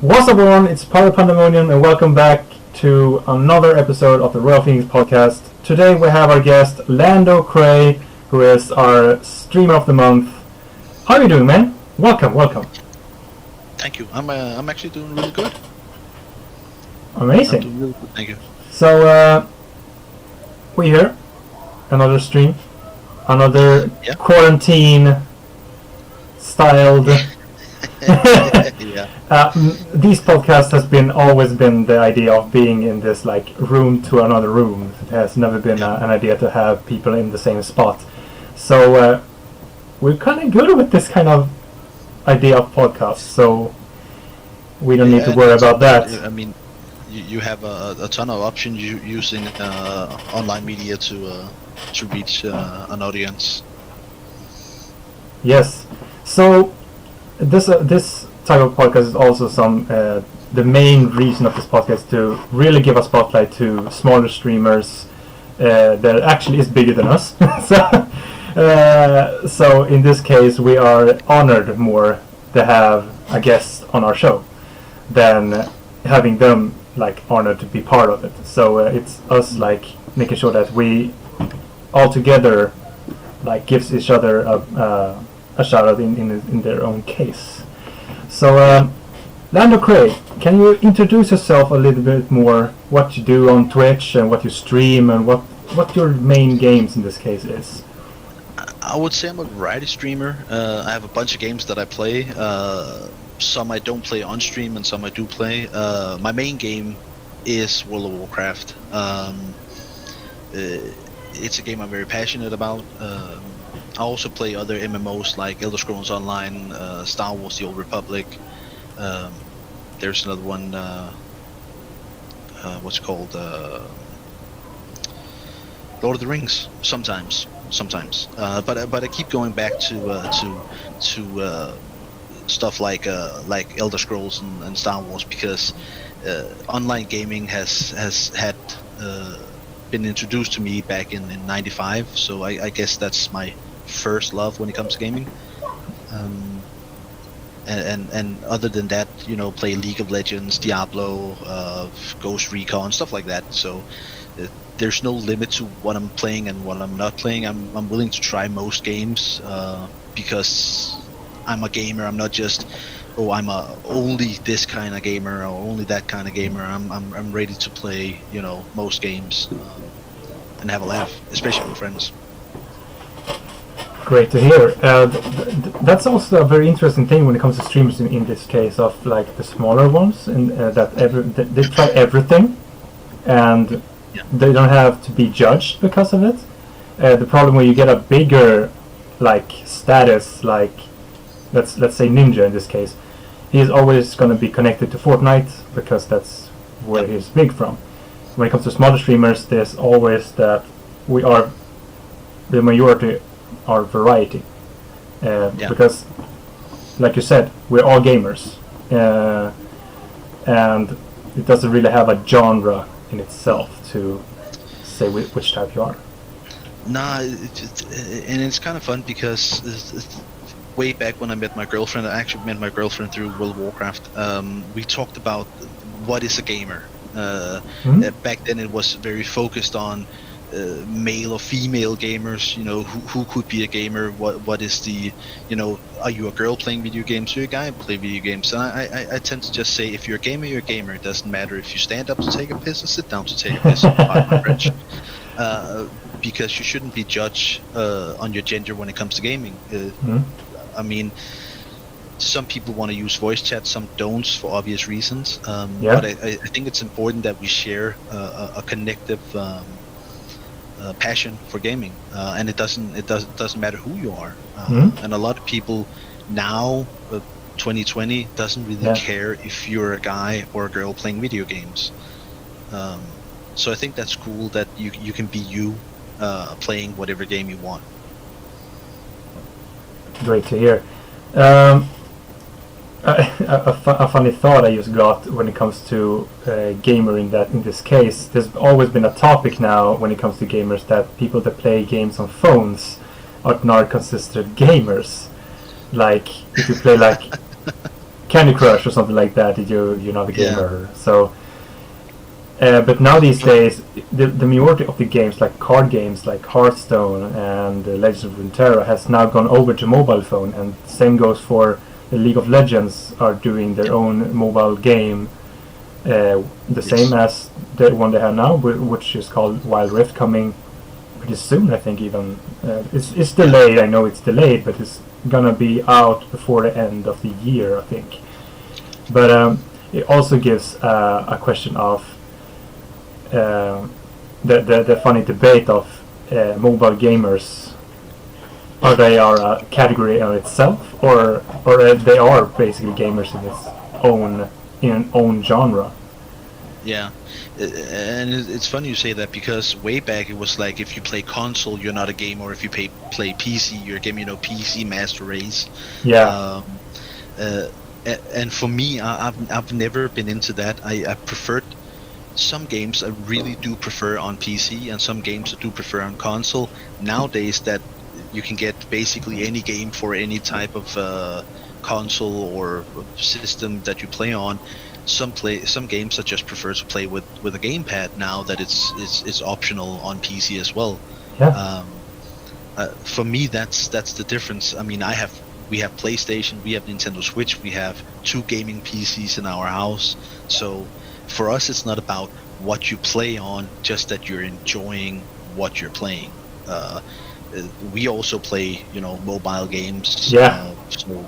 What's up, everyone? It's Power Pandemonium, and welcome back to another episode of the Royal Phoenix podcast. Today we have our guest Landoe Cray, who is our streamer of the month. How are you doing, man? Welcome. Thank you. I'm actually doing really good. Amazing. I'm doing really good. Thank you. So we're here, another stream, another quarantine-styled. Yeah. These podcasts has always been the idea of being in this room to another room. It has never been an idea to have people in the same spot. So we're kind of good with this kind of idea of podcasts. So we don't need to worry about that. I mean, you have a ton of options using online media to reach an audience. Yes. So this type of podcast is also the main reason of this podcast to really give a spotlight to smaller streamers that actually is bigger than us. So in this case, we are honored more to have a guest on our show than having them honored to be part of it. So it's us making sure that we all together gives each other a shout out in their own case. So Landoe Cray, can you introduce yourself a little bit more? What you do on Twitch and what you stream and what your main games in this case is? I would say I'm a variety streamer. I have a bunch of games that I play. Some I don't play on stream and some I do play. My main game is World of Warcraft. It's a game I'm very passionate about. I also play other MMOs like Elder Scrolls Online, Star Wars: The Old Republic. There's another one. What's it called? Lord of the Rings. Sometimes. But I keep going back to stuff like Elder Scrolls and Star Wars because online gaming has had been introduced to me back in '95. So I guess that's my first love when it comes to gaming. And other than that, play League of Legends, Diablo, Ghost Recon, stuff like that. So there's no limit to what I'm playing and what I'm not playing. I'm willing to try most games because I'm a gamer. I'm not just I'm only this kind of gamer or only that kind of gamer. I'm ready to play most games and have a laugh, especially with friends. Great to hear. That's also a very interesting thing when it comes to streamers in this case of the smaller ones, and that they try everything, and they don't have to be judged because of it. The problem when you get a bigger status, let's say Ninja in this case, he is always going to be connected to Fortnite because that's where he's big from. When it comes to smaller streamers, there's always that we are the majority. Our variety because like you said, we're all gamers and it doesn't really have a genre in itself to say which type you are. Nah, and it's kind of fun because way back when I met my girlfriend, I actually met my girlfriend through World of Warcraft. We talked about what is a gamer. Back then it was very focused on male or female gamers, who could be a gamer, what is the, are you a girl playing video games, are you a guy play video games? And I tend to just say, if you're a gamer, you're a gamer. It doesn't matter if you stand up to take a piss or sit down to take a piss because you shouldn't be judged on your gender when it comes to gaming. I mean, some people want to use voice chat, some don't for obvious reasons, but I think it's important that we share a connective passion for gaming, and it doesn't matter who you are, and a lot of people now 2020 doesn't really care if you're a guy or a girl playing video games, so I think that's cool that you can be you playing whatever game you want. Great to hear. A funny thought I just got when it comes to gamer in this case. There's always been a topic now when it comes to gamers that people that play games on phones are not considered gamers. Like if you play Candy Crush or something like that. You're not a Yeah. gamer. So, but now these days, the majority of the games, like card games, like Hearthstone and Legends of Runeterra, has now gone over to mobile phone, and same goes for the League of Legends are doing their own mobile game, the same as the one they have now, which is called Wild Rift, coming pretty soon. I think even it's delayed. I know it's delayed, but it's gonna be out before the end of the year, I think. But it also gives a question of the funny debate of mobile gamers. Are they a category in itself, or they are basically gamers in an own genre? Yeah, and it's funny you say that, because way back it was like, if you play console, you're not a gamer, or if you play PC, you're a gamer. You know, PC master race. Yeah. And for me, I've never been into that. I preferred some games. I really do prefer on PC, and some games I do prefer on console. Nowadays, that you can get basically any game for any type of console or system that you play on. Some games I just prefer to play with a gamepad now that it's optional on PC as well. Yeah. For me, that's the difference. I mean, we have PlayStation, we have Nintendo Switch, we have 2 gaming PCs in our house. So for us, it's not about what you play on, just that you're enjoying what you're playing. We also play, mobile games. Yeah. So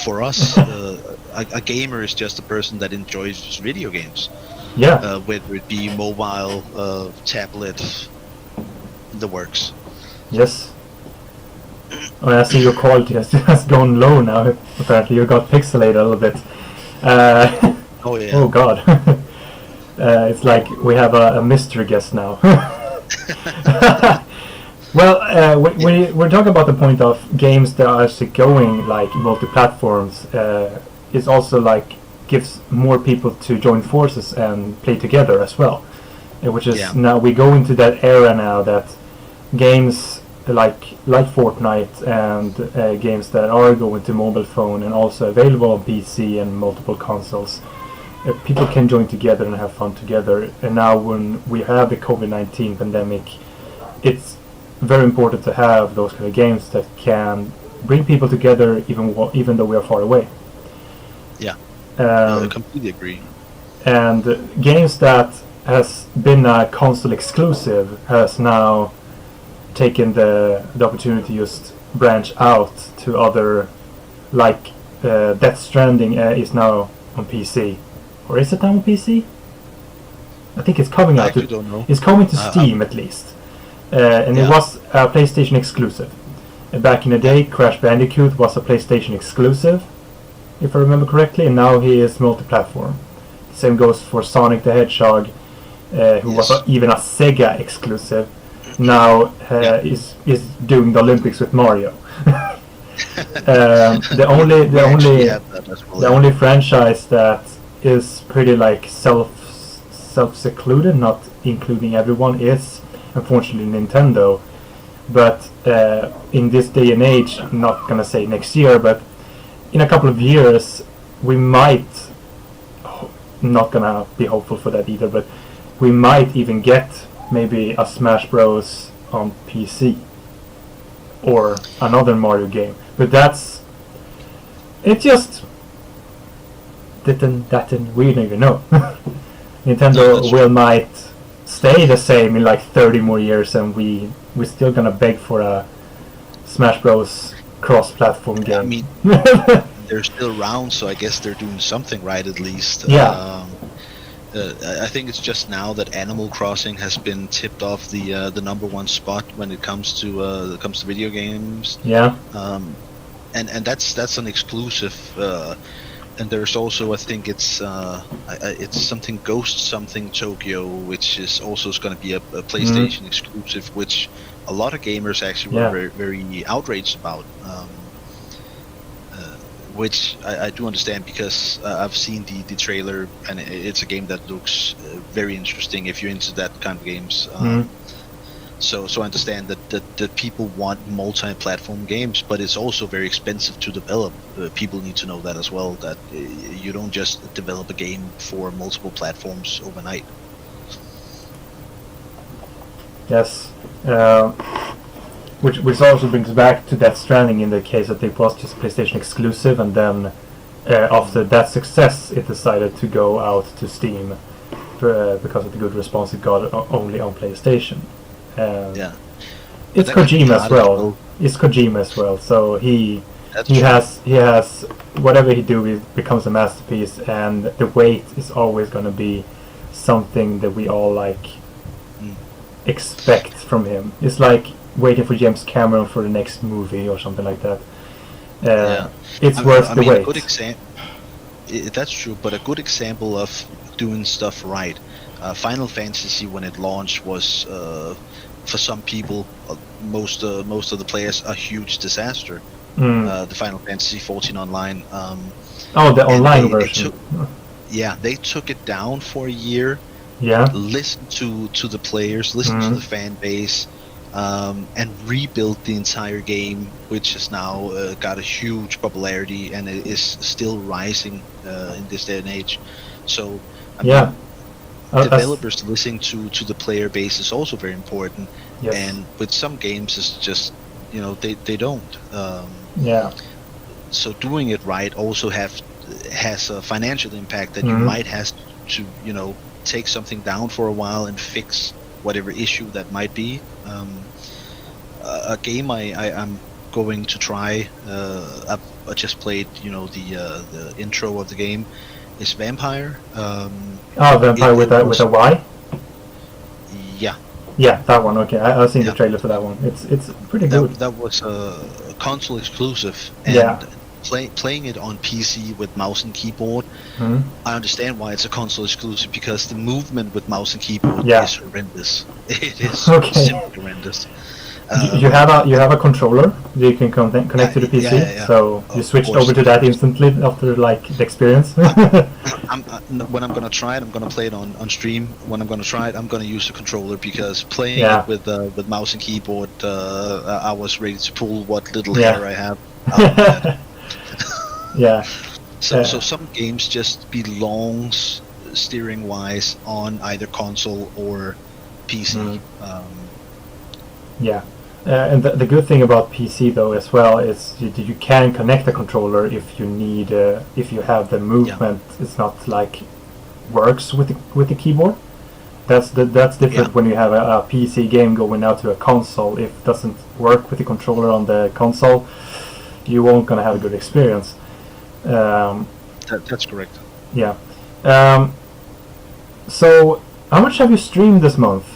for us, a gamer is just a person that enjoys video games. Yeah. Whether it be mobile, tablet, the works. Yes. Oh, I see your quality has gone low now. Apparently, you got pixelated a little bit. Oh yeah. Oh God. It's like we have a mystery guest now. Well, when we're talking about the point of games that are actually going like multi-platforms, it's also like gives more people to join forces and play together as well. Which is now we go into that era now that games like Fortnite and games that are going to mobile phone and also available on PC and multiple consoles, people can join together and have fun together. And now when we have the COVID-19 pandemic, it's very important to have those kind of games that can bring people together even though we are far away. Yeah, I completely agree. And games that has been a console exclusive has now taken the opportunity to just branch out to other, like Death Stranding is now on PC, or is it now on PC? I think it's coming out. I don't know. It's coming to Steam at least, and it was a PlayStation exclusive. Back in the day, Crash Bandicoot was a PlayStation exclusive, if I remember correctly, and now he is multi-platform. Same goes for Sonic the Hedgehog, who was even a Sega exclusive. Now is doing the Olympics with Mario. The only franchise that is pretty like self-secluded, not including everyone, is unfortunately Nintendo. But in this day and age, I'm not gonna say next year, but in a couple of years, we might, not gonna be hopeful for that either, but we might even get maybe a Smash Bros on PC or another Mario game. But it just didn't we don't even know. Nintendo might stay the same in like 30 more years, and we're still gonna beg for a Smash Bros cross-platform game. I mean, they're still around, so I guess they're doing something right at least. Yeah. I think it's just now that Animal Crossing has been tipped off the #1 spot when it comes to video games. Yeah. And that's an exclusive. And there's also, I think it's something Ghost something Tokyo, which is also going to be a PlayStation exclusive, which a lot of gamers actually were very, very outraged about. Which I do understand, because I've seen the trailer, and it's a game that looks very interesting if you're into that kind of games. So I understand that people want multi-platform games, but it's also very expensive to develop. People need to know that as well, that you don't just develop a game for multiple platforms overnight. Yes. Which also brings back to Death Stranding in the case that it was just PlayStation exclusive, and then after that success, it decided to go out to Steam because of the good response it got only on PlayStation. Yeah, it's Kojima as well. It's Kojima as well. So he has whatever he do, it becomes a masterpiece, and the wait is always going to be something that we all expect from him. It's like waiting for James Cameron for the next movie or something like that. It's worth the wait. A good that's true, but a good example of doing stuff right. Final Fantasy, when it launched, was for some people, most of the players, a huge disaster. The Final Fantasy 14 Online. The online version. They took it down for a year. Yeah. Listen to the players, listen to the fan base, and rebuilt the entire game, which has now got a huge popularity and it is still rising in this day and age. So developers listening to the player base is also very important. Yes. And with some games, it's just they don't. So doing it right also has a financial impact that you might have to take something down for a while and fix whatever issue that might be. A game I'm going to try. I just played, the intro of the game. Is Vampire. Vampire with a Y. Yeah. Yeah, that one. Okay, I've seen the trailer for that one. It's pretty good. That was a console exclusive, and playing it on PC with mouse and keyboard. I understand why it's a console exclusive, because the movement with mouse and keyboard is horrendous. It is simply horrendous. You have a controller that you can connect to the PC, so you switched over to that instantly after the experience. When I'm gonna try it, I'm gonna play it on stream. When I'm gonna try it, I'm gonna use the controller, because playing it with mouse and keyboard, I was ready to pull what little hair I have out. So some games just belongs steering wise on either console or PC. And the good thing about PC though as well is you can connect the controller if you need if you have the movement. It's not like works with the keyboard. That's different when you have a PC game going out to a console. If it doesn't work with the controller on the console, you won't gonna have a good experience. That's correct. Yeah. So how much have you streamed this month?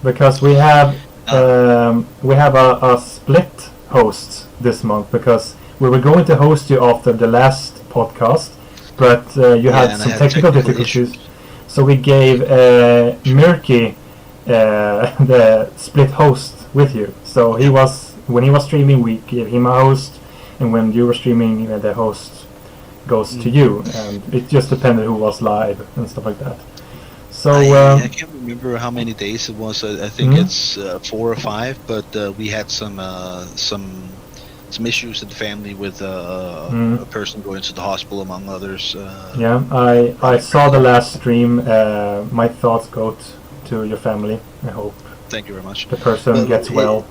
Because we have a split host this month, because we were going to host you after the last podcast, but you had some technical difficulties. So we gave Murky the split host with you. So when he was streaming, we gave him a host, and when you were streaming, the host goes to you, and it just depended who was live and stuff like that. So I can't remember how many days it was. I think it's 4 or 5, but we had some issues in the family with a person going to the hospital, among others. I saw the last stream. My thoughts go to your family. I hope. Thank you very much. The person gets well.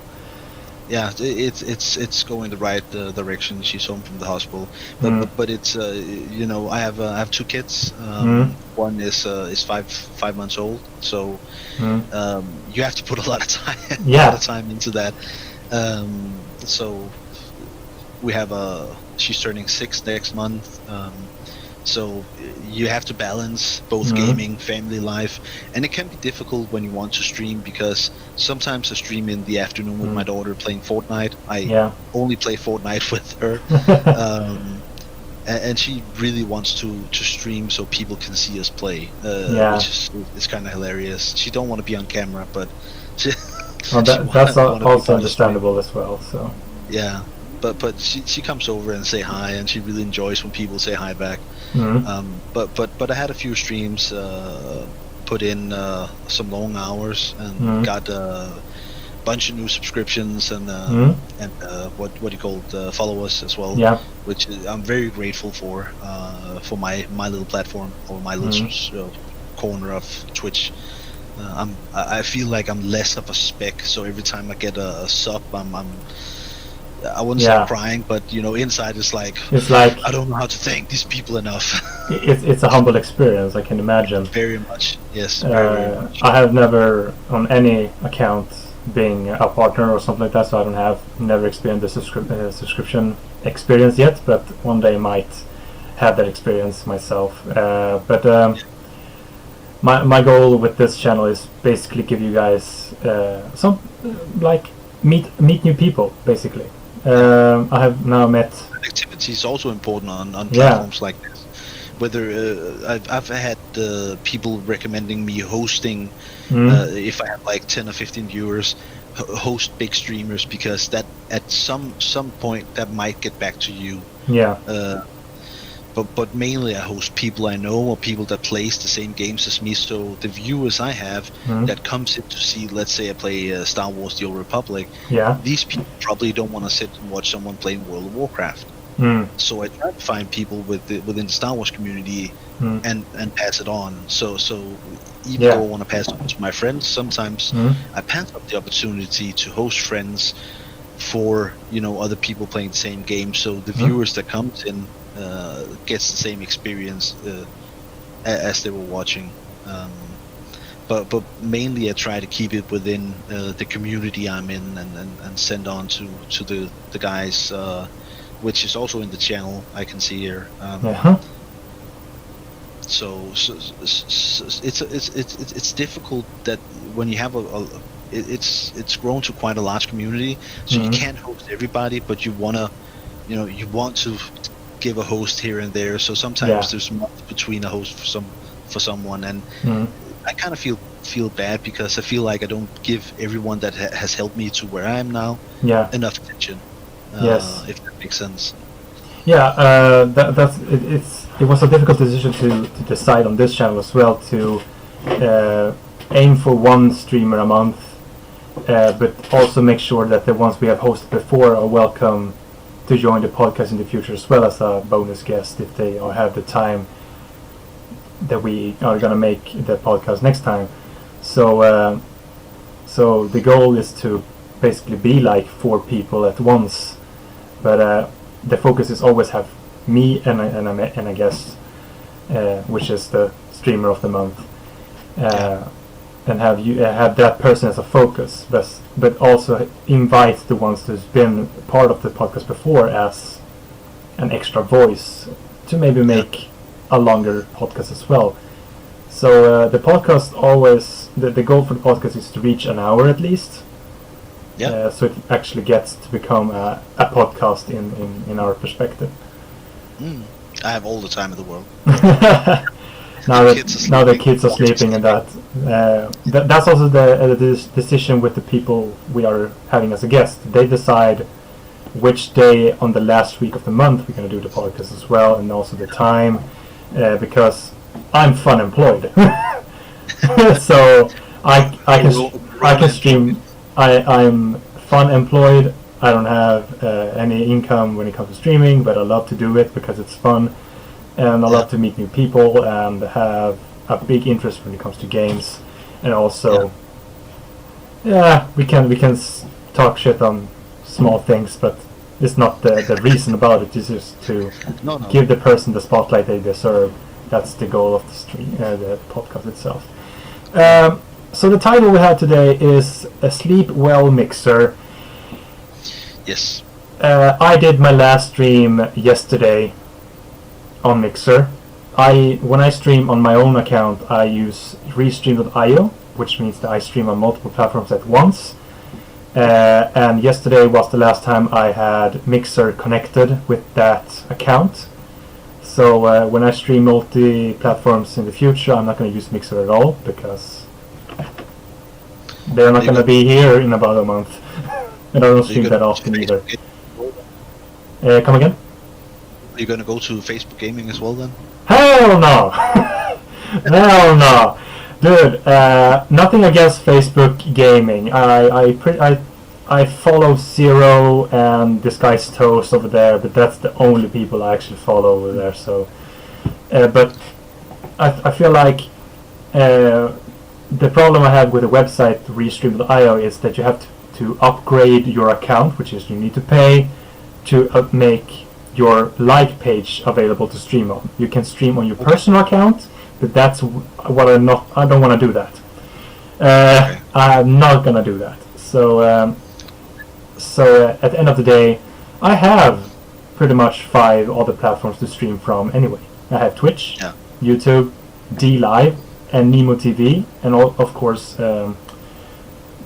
It's going the right direction. She's home from the hospital, but it's I have 2 kids. One is 5 months old, so you have to put a lot of time into that. So we have she's turning 6 next month. So you have to balance both gaming, family life, and it can be difficult when you want to stream, because sometimes I stream in the afternoon with my daughter playing Fortnite. I only play Fortnite with her, and she really wants to stream so people can see us play, which is kind of hilarious. She don't want to be on camera, but that's also understandable as well. So but she comes over and say hi, and she really enjoys when people say hi back. But I had a few streams, put in some long hours, and got bunch of new subscriptions and what do you call it, followers as well. Yeah. Which I'm very grateful for my little platform or my little corner of Twitch. I feel like I'm less of a spec, so every time I get a sub, I wouldn't say crying, but inside it's like I don't know how to thank these people enough. It's a humble experience, I can imagine. Very much, yes. Very much. I have never on any account being a partner or something like that, so I never experienced the subscription experience yet, but one day might have that experience myself. My goal with this channel is basically give you guys some meet new people, basically. I have now met. Activity is also important on platforms like this. Whether I've had people recommending me hosting, if I have like 10 or 15 viewers, host big streamers, because that at some point that might get back to you. Yeah. But mainly I host people I know or people that plays the same games as me, so the viewers I have that comes in to see, let's say I play Star Wars The Old Republic, these people probably don't want to sit and watch someone playing World of Warcraft. So I try to find people within the Star Wars community and pass it on. So even though I want to pass it on to my friends, sometimes I pass up the opportunity to host friends for other people playing the same game, so the viewers that comes in gets the same experience as they were watching. But mainly I try to keep it within the community I'm in and send on to the guys, which is also in the channel I can see here. So it's difficult that when you have it's grown to quite a large community, so you can't host everybody, but you want to give a host here and there, so sometimes there's much between a host for someone, and I kind of feel bad because I feel like I don't give everyone that has helped me to where I am now enough attention. If that makes sense. It was a difficult decision to decide on this channel as well, to aim for one streamer a month, but also make sure that the ones we have hosted before are welcome to join the podcast in the future, as well as a bonus guest if they have the time that we are going to make the podcast next time. So the goal is to basically be like 4 people at once, but the focus is always have me and a guest, which is the streamer of the month, and have that person as a focus, but also invite the ones who's been part of the podcast before as an extra voice to maybe make a longer podcast as well. So the podcast always, the goal for the podcast is to reach an hour at least. So it actually gets to become a podcast in our perspective. I have all the time in the world. Now the kids are sleeping, and that's also the decision with the people we are having as a guest. They decide which day on the last week of the month we're going to do the podcast as well, and also the time, because I'm fun employed. So I can stream. I'm fun employed. I don't have any income when it comes to streaming, but I love to do it because it's fun, and I love to meet new people and have a big interest when it comes to games, and also we can talk shit on small things, but it's not the reason about it. It's just to give the person the spotlight they deserve. That's the goal of the stream, the podcast itself. So the title we have today is a Sleep Well Mixer. Yes. I did my last stream yesterday on Mixer. When I stream on my own account, I use restream.io, which means that I stream on multiple platforms at once. And yesterday was the last time I had Mixer connected with that account. So when I stream multi-platforms in the future, I'm not going to use Mixer at all, because they're not going to be here in about a month. And I don't stream that often either. Come again? Are you going to go to Facebook Gaming as well then? Hell no! Hell no! Dude, nothing against Facebook gaming. I follow Zero and Disguised Toast over there, but that's the only people I actually follow over there. So, but I feel like the problem I have with the website Restream.io is that you have to upgrade your account, which is you need to pay to make your like page available to stream on. You can stream on your personal account, but that's what I don't want to do that. Okay. I'm not gonna do that. So at the end of the day, I have pretty much 5 other platforms to stream from anyway. I have Twitch, Yeah. YouTube, D Live, and Nemo TV, and of course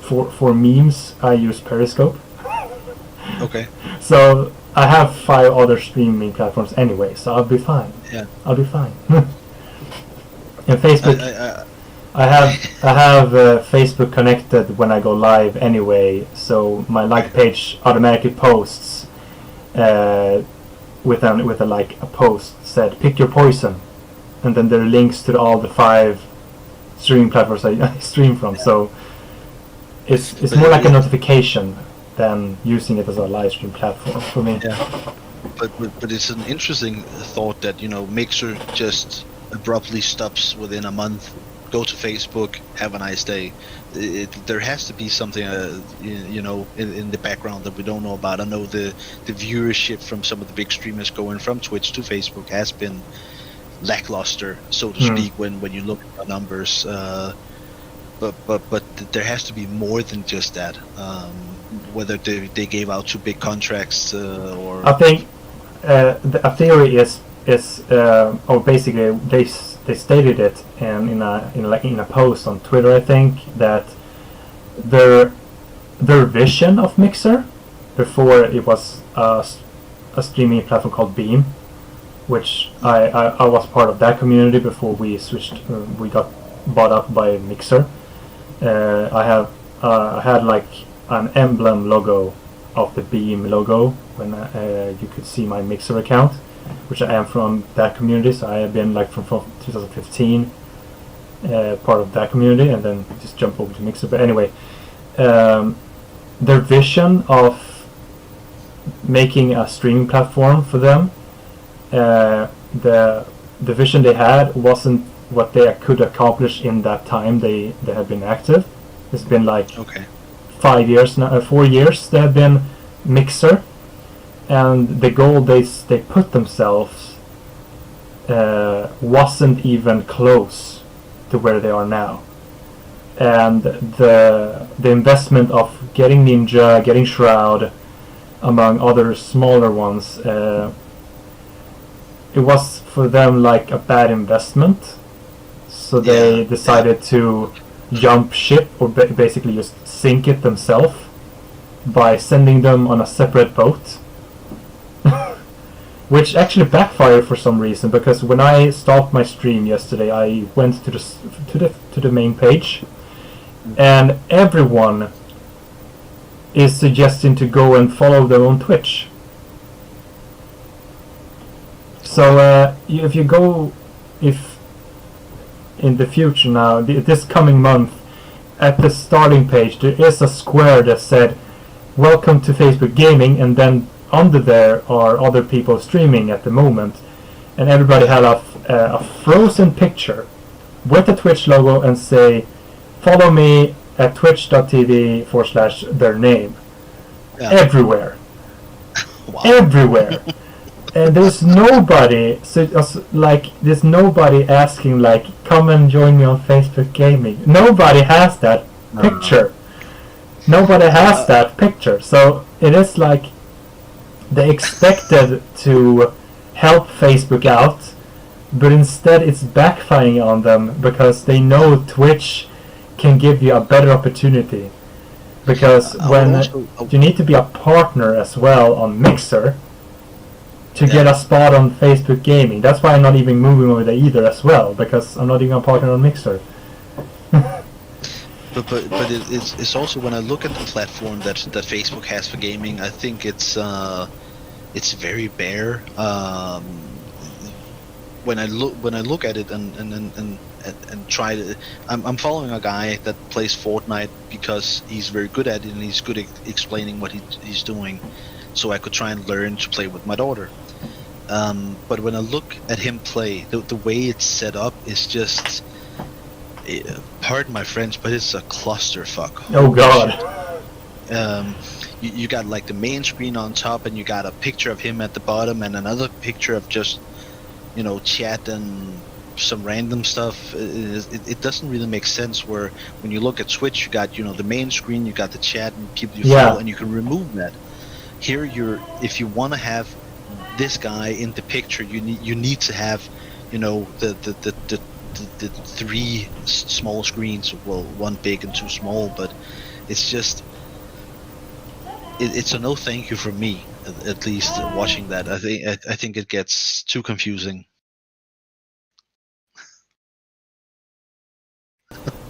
for memes I use Periscope. Okay. So I have 5 other streaming platforms anyway, so I'll be fine. Yeah. I'll be fine. And Facebook, I I have Facebook connected when I go live anyway, so my like page automatically posts with a like a post said pick your poison, and then there are links to all the 5 streaming platforms I stream from. So it's more like a notification than using it as a live stream platform for me. Yeah. But it's an interesting thought that Mixer just abruptly stops within a month. Go to Facebook, have a nice day. There has to be something in the background that we don't know about. I know the viewership from some of the big streamers going from Twitch to Facebook has been lackluster, so to speak, when you look at the numbers. But there has to be more than just that. Whether they gave out 2 big contracts or I think a theory is or basically they stated it in a post on Twitter, I think, that their vision of Mixer before it was a streaming platform called Beam, which I was part of that community before we switched. We got bought up by Mixer. I had like an emblem logo of the Beam logo when you could see my Mixer account, which I am from that community. So I have been like from 2015 part of that community, and then just jump over to Mixer. But anyway, their vision of making a streaming platform for them, the vision they had wasn't what they could accomplish in that time they have been active. It's been like 5 years now, 4 years they have been Mixer, and the goal they put themselves wasn't even close to where they are now. And the investment of getting Ninja, getting Shroud, among other smaller ones, it was for them like a bad investment. So they decided to jump ship, or basically just sink it themselves by sending them on a separate boat. Which actually backfired for some reason, because when I stopped my stream yesterday, I went to the main page, and everyone is suggesting to go and follow them on Twitch. So if in the future now, this coming month, at the starting page there is a square that said "Welcome to Facebook Gaming," and then under there are other people streaming at the moment, and everybody had a frozen picture with the Twitch logo and say, "Follow me at twitch.tv/their name." Yeah. Everywhere. Wow. Everywhere. And there's nobody, there's nobody asking like, "Come and join me on Facebook Gaming." Nobody has that picture. Nobody has that picture. So it is like they expected to help Facebook out, but instead it's backfiring on them because they know Twitch can give you a better opportunity. Because you need to be a partner as well on Mixer to get a spot on Facebook Gaming. That's why I'm not even moving over there either as well, because I'm not even a partner on Mixer. But it's also, when I look at the platform that Facebook has for gaming, I think it's very bare. when I look at it and try to, I'm following a guy that plays Fortnite because he's very good at it and he's good at explaining what he's doing, so I could try and learn to play with my daughter. But when I look at him play, the way it's set up is just, pardon my French, but it's a clusterfuck. Oh God. You got like the main screen on top, and you got a picture of him at the bottom, and another picture of just, chat and some random stuff. It doesn't really make sense. Where when you look at Twitch, you got the main screen, you got the chat, and people you follow, and you can remove that. Here, if you want to have this guy in the picture, you need to have, the three small screens. Well, one big and two small, but it's just. It's a no thank you from me, at least watching that. I think it gets too confusing.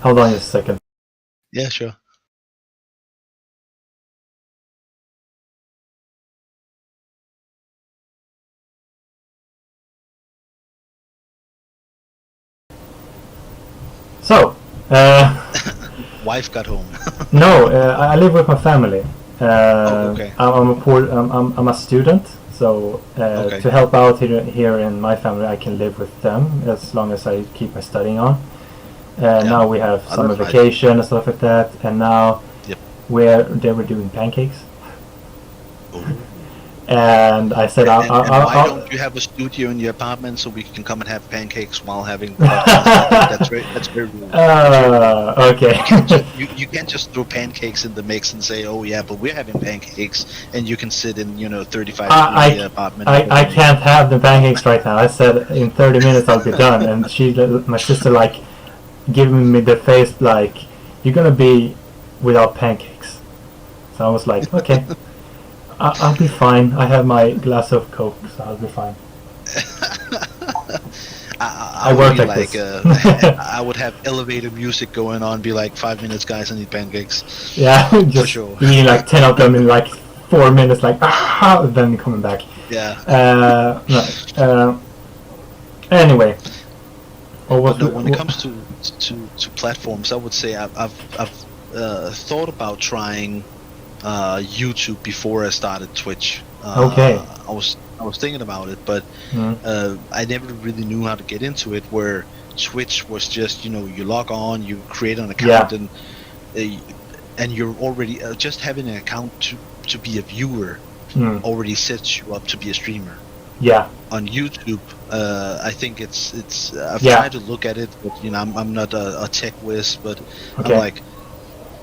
Hold on just a second. Yeah, sure. So, wife got home. No, I live with my family. Okay. I'm a student, so Okay. to help out here in my family, I can live with them as long as I keep my studying on. Now we have summer vacation and stuff like that, and now Yep. they were doing pancakes. Oh. And I said, And why I'll don't you have a studio in your apartment so we can come and have pancakes while having podcasts? That's very rude. Okay. You can't just throw pancakes in the mix and say, oh yeah, but we're having pancakes, and you can sit in 35 degree apartment. I can't have the pancakes right now. I said in 30 minutes I'll be done, and my sister giving me the face like, you're gonna be without pancakes. So I was like, okay. I'll be fine. I have my glass of Coke, so I'll be fine. I work would like this. I would have elevator music going on, be like, 5 minutes, guys, I need pancakes. Yeah, just sure. eating like 10 of them in like 4 minutes, like, then coming back. Yeah. Anyway. When it comes to platforms, I would say I've thought about trying YouTube before I started Twitch. Okay. I was thinking about it, but I never really knew how to get into it. Where Twitch was just you log on, you create an account, and you're already just having an account to be a viewer already sets you up to be a streamer. Yeah. On YouTube, I think it's I've tried to look at it, but I'm not a tech whiz, but I'm like,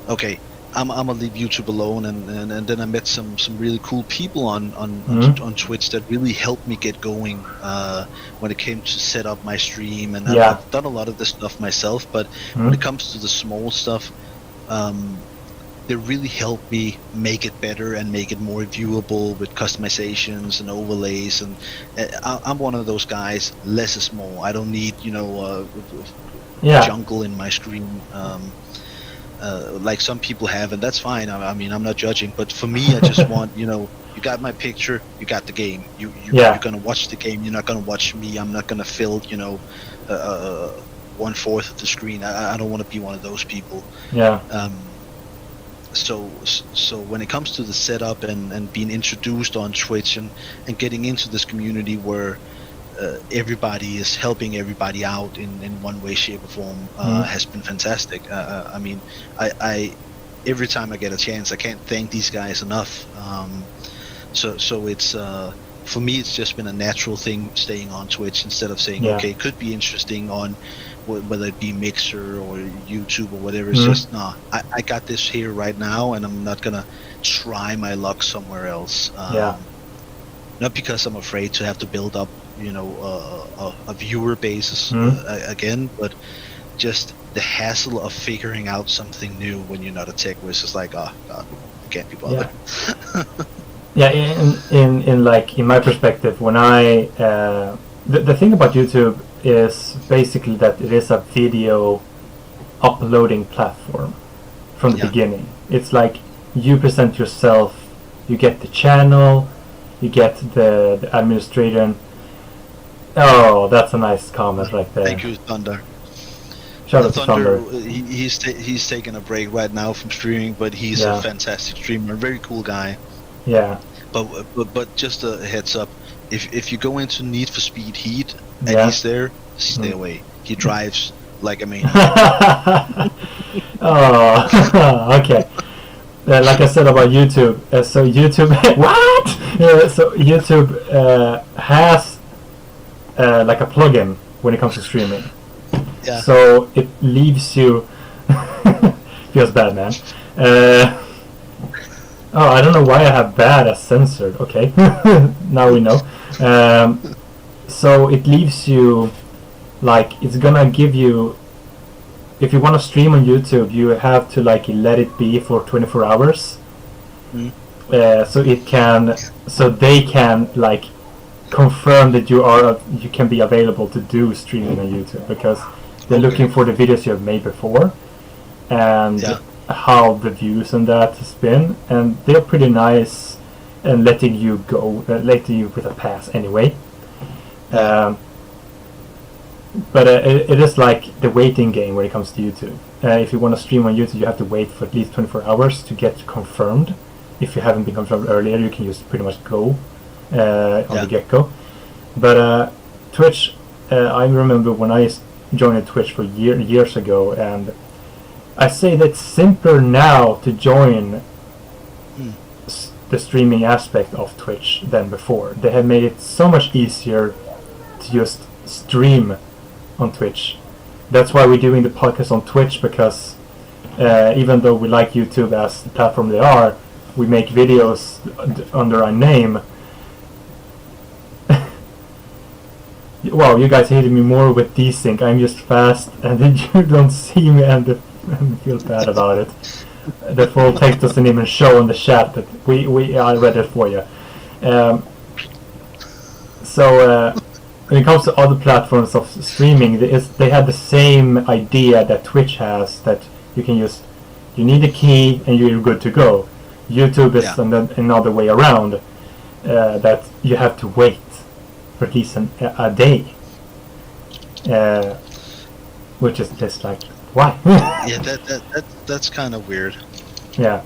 okay. I'm gonna leave YouTube alone, and then I met some really cool people on Twitch that really helped me get going when it came to set up my stream, and I've done a lot of this stuff myself, but when it comes to the small stuff, they really helped me make it better and make it more viewable with customizations and overlays, and I'm one of those guys, less is more. I don't need jungle in my screen. Like some people have, and that's fine. I mean, I'm not judging, but for me, I just want, you got my picture, you got the game. You're gonna watch the game. You're not gonna watch me. I'm not gonna fill, 1/4 of the screen. I don't want to be one of those people. Yeah. So when it comes to the setup and being introduced on Twitch and getting into this community where everybody is helping everybody out in one way, shape, or form has been fantastic. I mean, I every time I get a chance, I can't thank these guys enough. So it's for me, it's just been a natural thing staying on Twitch instead of saying, okay, it could be interesting on whether it be Mixer or YouTube or whatever. It's just I got this here right now, and I'm not gonna try my luck somewhere else. Not because I'm afraid to have to build up a viewer basis again, but just the hassle of figuring out something new when you're not a tech whiz is like, oh god, I can't be bothered. In my perspective, when I the thing about YouTube is basically that it is a video uploading platform from the beginning. It's like you present yourself, you get the channel, you get the administrator. Oh, that's a nice comment right there. Thank you, Thunder. Shout out to Thunder, Thunder. he's taking a break right now from streaming, but he's a Yeah. fantastic streamer, very cool guy. Yeah. But just a heads up, if you go into Need for Speed Heat and Yeah. he's there, stay away. He drives like a maniac. Oh, okay. Like I said about YouTube, so YouTube, what? So YouTube has like a plugin when it comes to streaming. Yeah. So it leaves you. Feels bad, man. Oh, I don't know why I have bad as censored. Okay, now we know. So it leaves you, like, it's gonna give you. If you want to stream on YouTube, you have to like let it be for 24 hours. So they can like confirm that you can be available to do streaming on YouTube, because they're looking for the videos you have made before and how the views and that has been, and they're pretty nice and letting you with a pass anyway. But it is like the waiting game when it comes to YouTube. If you want to stream on YouTube, you have to wait for at least 24 hours to get confirmed. If you haven't been confirmed earlier, you can just pretty much go on the get-go. But Twitch, I remember when I joined Twitch for years ago, and I say that it's simpler now to join the streaming aspect of Twitch than before. They have made it so much easier to just stream on Twitch. That's why we're doing the podcast on Twitch, because even though we like YouTube as the platform they are, we make videos under our name. Wow, you guys hated me more with desync. I'm just fast, and then you don't see me and feel bad about it. The full text doesn't even show in the chat, but I read it for you. So when it comes to other platforms of streaming, they have the same idea that Twitch has, that you need a key and you're good to go. YouTube is another way around, that you have to wait for at least a day, which is just like, why? That's kind of weird. Yeah,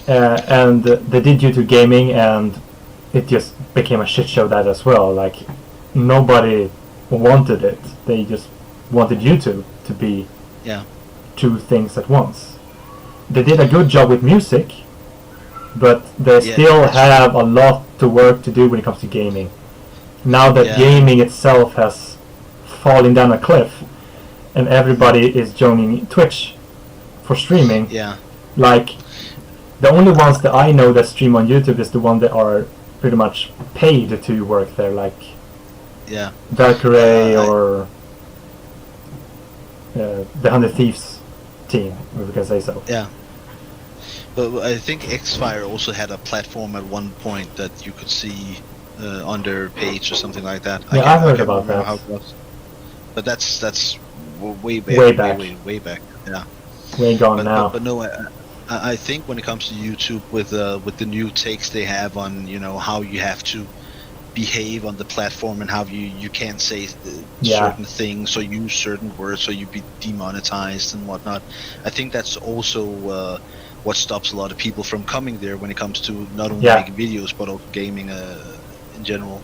and they did YouTube Gaming, and it just became a shit show that as well. Like, nobody wanted it. They just wanted YouTube to be two things at once. They did a good job with music, but they still have a lot to work to do when it comes to gaming. Now that gaming itself has fallen down a cliff, and everybody is joining Twitch for streaming. Like, the only ones that I know that stream on YouTube is the ones that are pretty much paid to work there, like Landoe Cray or the 100 Thieves team, if we can say so. But I think Xfire also had a platform at one point that you could see on their page or something like that. I heard about that. How it was. But that's way back. Way back. Yeah. Way gone now. But no, I think when it comes to YouTube, with the new takes they have on how you have to behave on the platform and how you can't say certain things or use certain words or you be demonetized and whatnot. I think that's also what stops a lot of people from coming there when it comes to not only making videos but also gaming in general.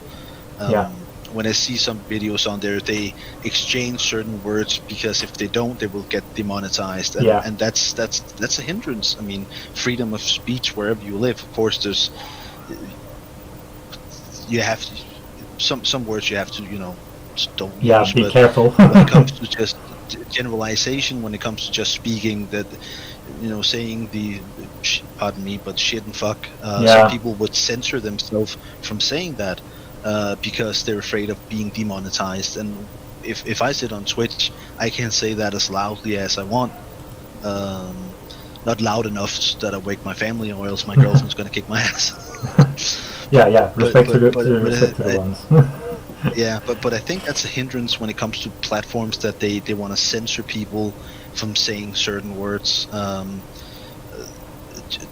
When I see some videos on there, they exchange certain words because if they don't, they will get demonetized, and that's a hindrance. I mean, freedom of speech wherever you live. Of course, you have to, some words you have to just don't use. Be careful. When it comes to just generalization, when it comes to just speaking that, saying pardon me, but shit and fuck. Some people would censor themselves from saying that. Because they're afraid of being demonetized, and if I sit on Twitch, I can say that as loudly as I want, not loud enough that I wake my family, or else my girlfriend's gonna kick my ass. Respect to the ones. But I think that's a hindrance when it comes to platforms, that they want to censor people from saying certain words.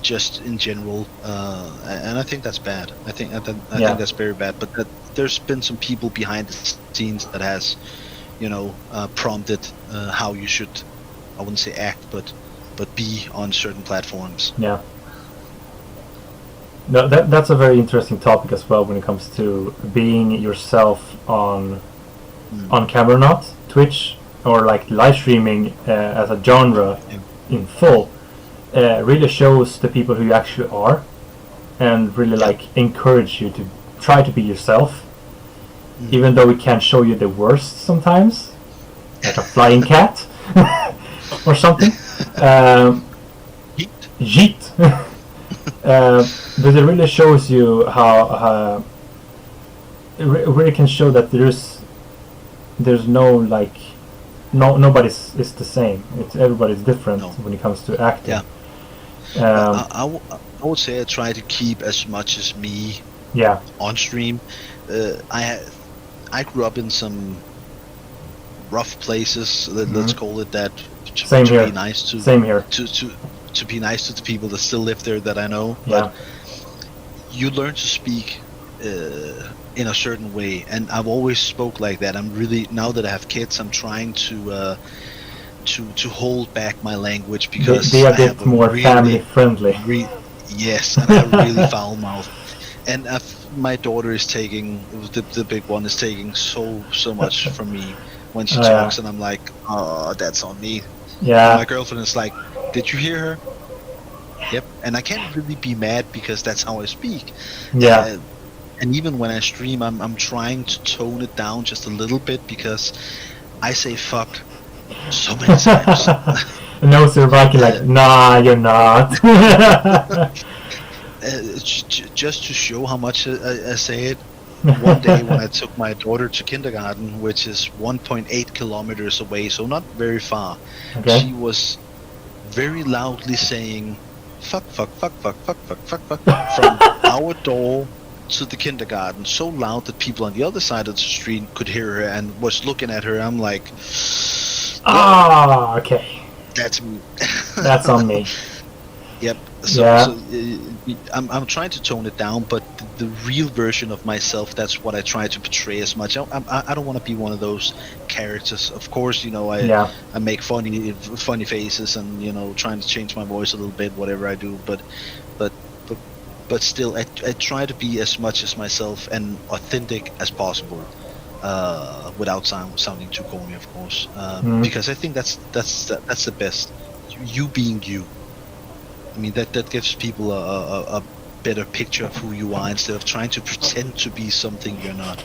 Just in general, and I think that's bad. I think that's very bad. But there's been some people behind the scenes that has, prompted how you should, I wouldn't say act, but be on certain platforms. Yeah. No, that's a very interesting topic as well when it comes to being yourself on camera, not Twitch, or like live streaming as a genre in full. Really shows the people who you actually are, and really like encourage you to try to be yourself, even though we can't show you the worst sometimes, like a flying cat or something. Yeet. But it really shows you how it really can show that there's no like nobody's is the same. Everybody's different when it comes to acting. Yeah. I would say I try to keep as much as me on stream. I grew up in some rough places. Let's call it that. Same here. Be nice to, Same here. To be nice to the people that still live there that I know. Yeah. But you learn to speak in a certain way, and I've always spoke like that. I'm really, now that I have kids, I'm trying to hold back my language, because they are a bit more really, family friendly. Yes, and I have a really foul mouth. And my daughter is taking, the big one is taking so much from me when she talks, and I'm like, oh, that's on me. Yeah. And my girlfriend is like, did you hear her? Yep. And I can't really be mad, because that's how I speak. Yeah. And even when I stream, I'm trying to tone it down just a little bit, because I say fuck so many times. And now you're like, nah, you're not. Just to show how much I say it. One day when I took my daughter to kindergarten, which is 1.8 kilometers away, so not very far, she was very loudly saying fuck from our door to the kindergarten, so loud that people on the other side of the street could hear her and was looking at her. I'm like, okay, that's me. That's on me. Yep. So I'm trying to tone it down, but the real version of myself, that's what I try to portray as much. I don't want to be one of those characters. Of course, I make funny faces, and trying to change my voice a little bit, whatever I do. But still, I try to be as much as myself and authentic as possible, without sounding too corny, of course. Because I think that's the best. You being you. I mean, that gives people a better picture of who you are, instead of trying to pretend to be something you're not.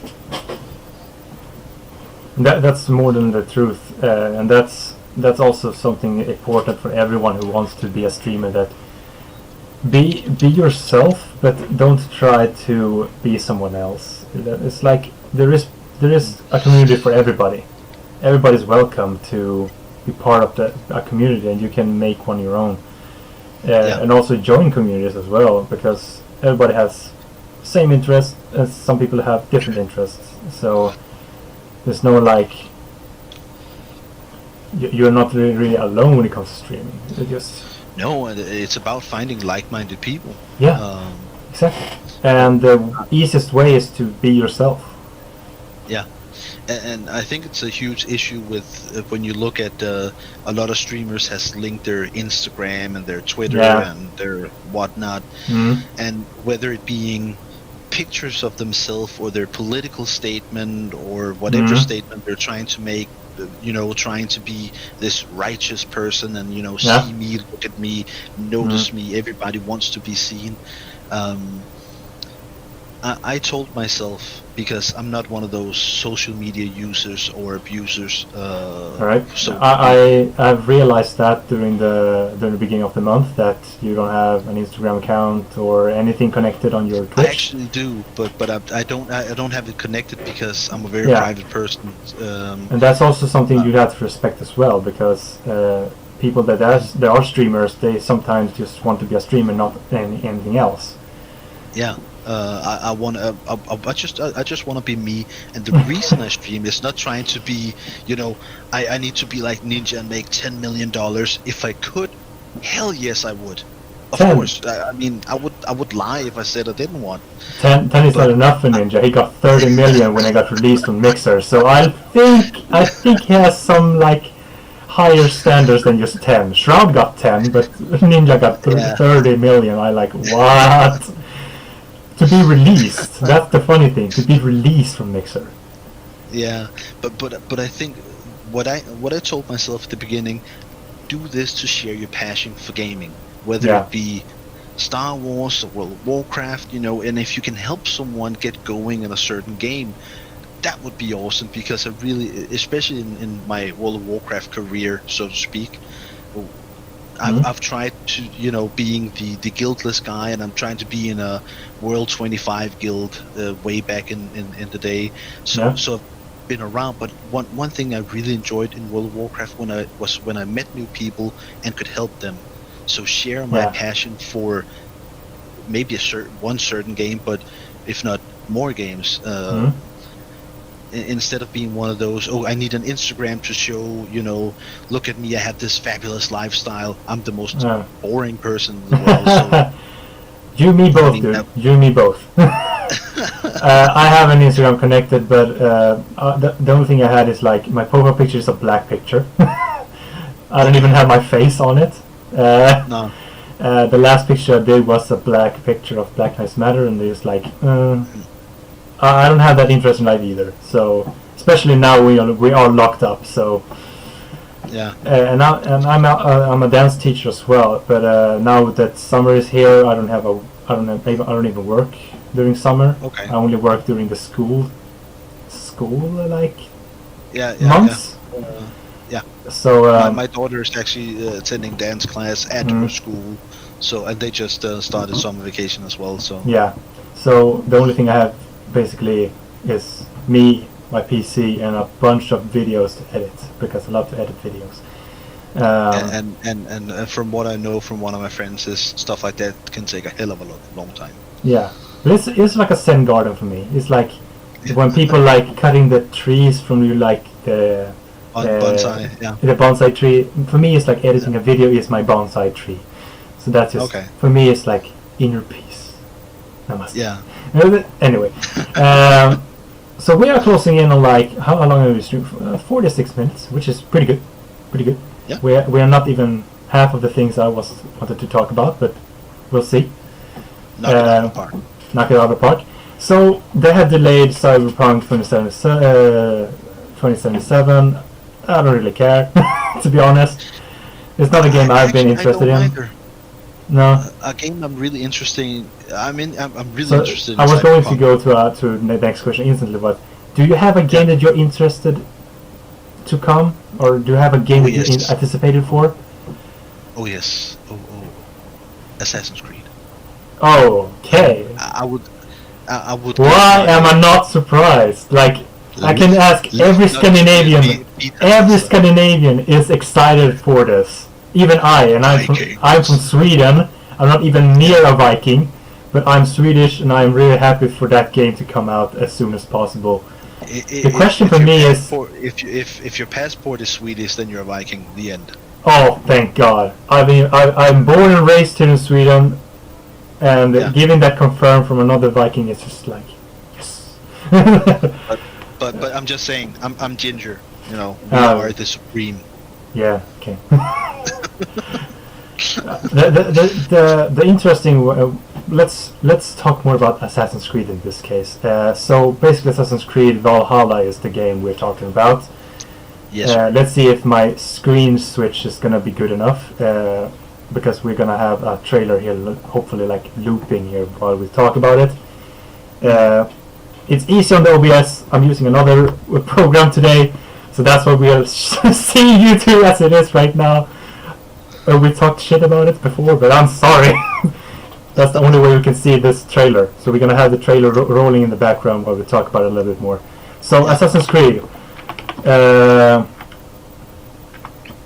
That's more than the truth, and that's also something important for everyone who wants to be a streamer. That be yourself, but don't try to be someone else. It's like there is a community for everybody. Everybody's welcome to be part of a community, and you can make one your own. And also join communities as well, because everybody has same interests, and some people have different interests. So there's no like you're not really alone when it comes to streaming. No, it's about finding like-minded people. Yeah, exactly. And the easiest way is to be yourself. Yeah. And I think it's a huge issue with when you look at a lot of streamers has linked their Instagram and their Twitter and their whatnot, and whether it being pictures of themselves or their political statement or whatever statement they're trying to make, trying to be this righteous person and see me, look at me, notice me. Everybody wants to be seen. I told myself, because I'm not one of those social media users or abusers. All right. So I've realized that during the beginning of the month that you don't have an Instagram account or anything connected on your Twitch. I actually do, but I don't have it connected because I'm a very private person. And that's also something you have to respect as well, because people that are streamers, they sometimes just want to be a streamer, not anything else. Yeah. I just want to be me, and the reason I stream is not trying to be, I need to be like Ninja and make $10 million. If I could, hell yes I would. Of 10. course, I mean, I would lie if I said I didn't want. 10 is not enough for Ninja. He got 30 million when he got released on Mixer. So I think he has some like higher standards than just 10. Shroud got 10, but Ninja got 30 million. I like, what? To be released. That's the funny thing. To be released from Mixer. Yeah, but I think what I told myself at the beginning, do this to share your passion for gaming, whether it be Star Wars or World of Warcraft, you know, and if you can help someone get going in a certain game, that would be awesome, because I really, especially in my World of Warcraft career, so to speak, I've tried to, you know, being the guildless guy, and I'm trying to be in a World 25 guild way back in the day, so I've been around. But one thing I really enjoyed in World of Warcraft when I met new people and could help them. So share my passion for maybe one certain game, but if not more games. Instead of being one of those, I need an Instagram to show, you know, look at me, I have this fabulous lifestyle. I'm the most boring person in the world. So, you me both, dude. You me both. I have an Instagram connected, but the only thing I had is like my profile picture is a black picture. I don't even have my face on it. No. The last picture I did was a black picture of Black Lives Matter, and there's like, I don't have that interest in life either. So especially now we are locked up. So and I'm a dance teacher as well. But now that summer is here, I don't even work during summer. Okay. I only work during the school like months. So my daughter is actually attending dance class at her school, and they just started summer vacation as well. So so the only thing I have basically is me, my PC, and a bunch of videos to edit, because I love to edit videos. And from what I know from one of my friends, is stuff like that can take a hell of a long time. Yeah, but it's like a Zen garden for me. It's like when people like cutting the trees from you, like the bonsai, the bonsai tree. For me, it's like editing a video is my bonsai tree. So that's just for me. It's like inner peace. Namaste. Yeah. Anyway, so we are closing in on like how long are we streaming? 46 minutes, which is pretty good. Pretty good. Yeah. We are not even half of the things I wanted to talk about, but we'll see. Knock it out of the park. Knock it out of the park. So they have delayed Cyberpunk 2077. I don't really care, to be honest. It's not a game I've been interested in. Either. No. A game I'm really interested in. I'm really interested in. I was going to go to the next question instantly, but do you have a game that you're interested to come, or do you have a game that you're anticipated for? Oh yes. Oh. Assassin's Creed. Oh, okay. I would. Why am I not surprised? Like, I can ask every Scandinavian. Every Scandinavian is excited for this. Even I'm from Sweden. I'm not even near a Viking, but I'm Swedish, and I'm really happy for that game to come out as soon as possible. The question for me is, if your passport is Swedish, then you're a Viking. The end. Oh, thank God! I mean, I'm born and raised here in Sweden, and getting that confirmed from another Viking is just like, yes. But I'm just saying, I'm ginger. You know, we are the supreme. Yeah. Okay. The interesting. Let's talk more about Assassin's Creed in this case. So basically, Assassin's Creed Valhalla is the game we're talking about. Yes. Let's see if my screen switch is gonna be good enough, because we're gonna have a trailer here, hopefully like looping here while we talk about it. It's easy on the OBS. I'm using another program today, so that's why we are seeing you two as it is right now. We talked shit about it before, but I'm sorry. That's the only way we can see this trailer. So we're gonna have the trailer rolling in the background while we talk about it a little bit more. So Assassin's Creed.